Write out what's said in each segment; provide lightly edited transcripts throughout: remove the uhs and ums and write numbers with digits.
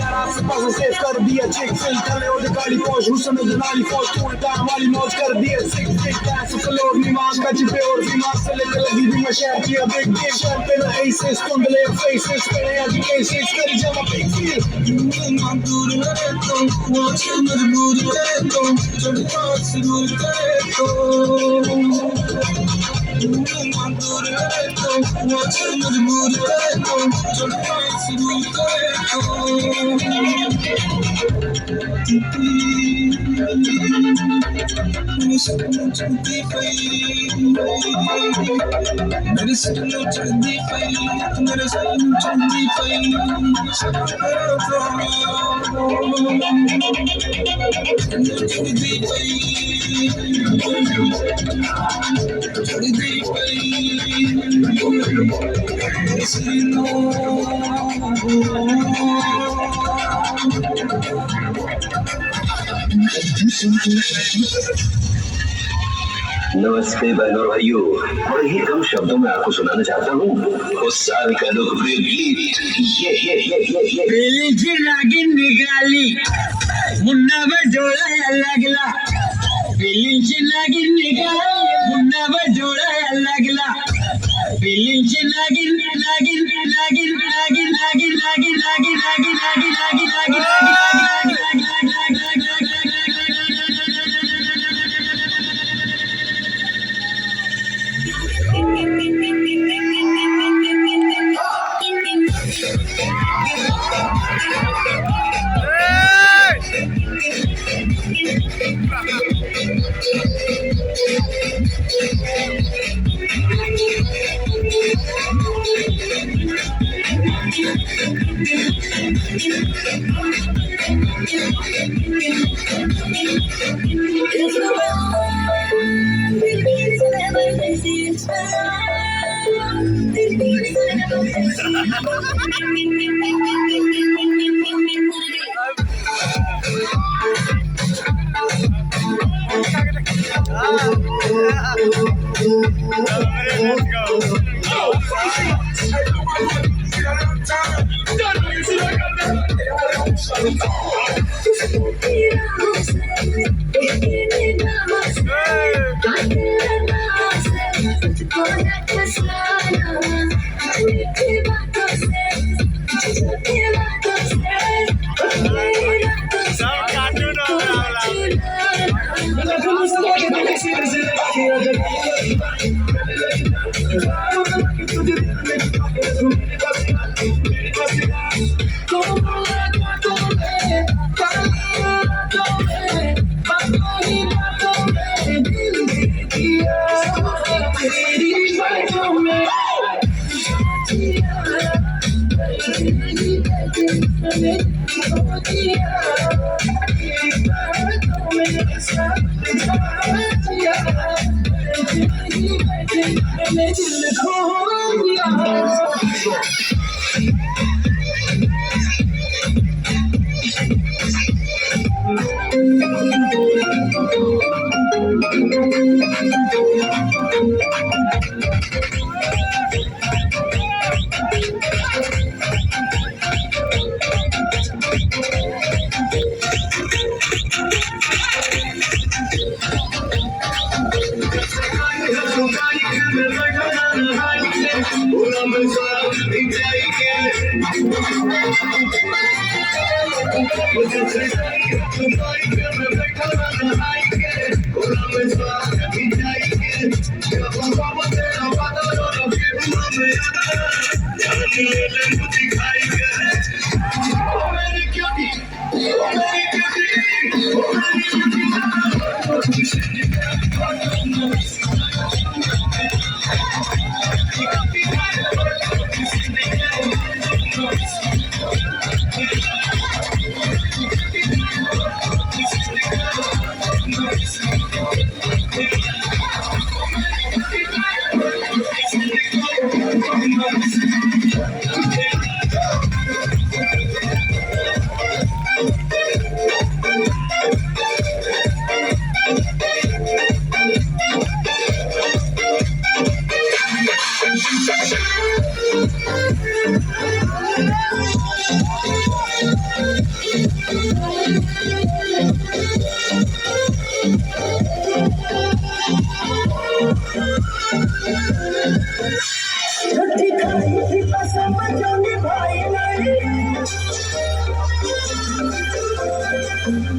आस पास save कर दिया चिक फिल तले और काली पौश हुसन जनाली पौश उल्टा हमारी मौज कर दिया सिक सिक कैस फ्लोर निमाज का चिपे और दिमाग से लेकर लगी भी मशहर किया बिग गेम शॉट पे ना एसेस कुंडले फेसेस करे एजुकेशन कर जमा बिग फील मैं दूर है तो वो मजबूर है तो जब पास दूर करे तो मैं दूर है तो वो मजबूर है तो जब पास दूर करे तो मेरे सपनों चलती पई मेरे सपनों चलती पई मेरे सपनों चलती पई चलती पई चलती पई नमस्ते बहनों और भाइयों, बड़े ही कम शब्दों में आपको सुनाना चाहता हूँ उस साल का लोकप्रिय गीत ये बेलीची नागिन निघाली मुन्ना बजोळा लागला बेलीची नागिन निघाली मुन्ना बजोळा लागला बेलीची नागिन नागिन नागिन नागिन नागिन नागिन नागिन नागिन नागिन नागिन नागिन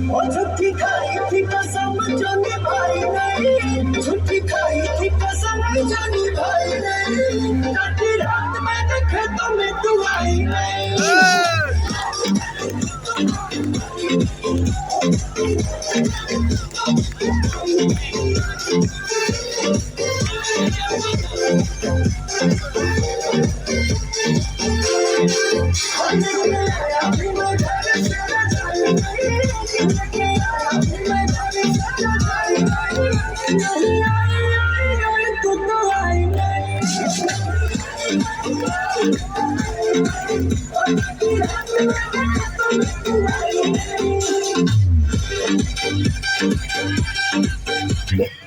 ओ झूठी खाई थी कसम जो निभाई नहीं, झूठी खाई थी कसम जो निभाई नहीं, काटी रात मैंने खेतों में तू आई नहीं। Yeah.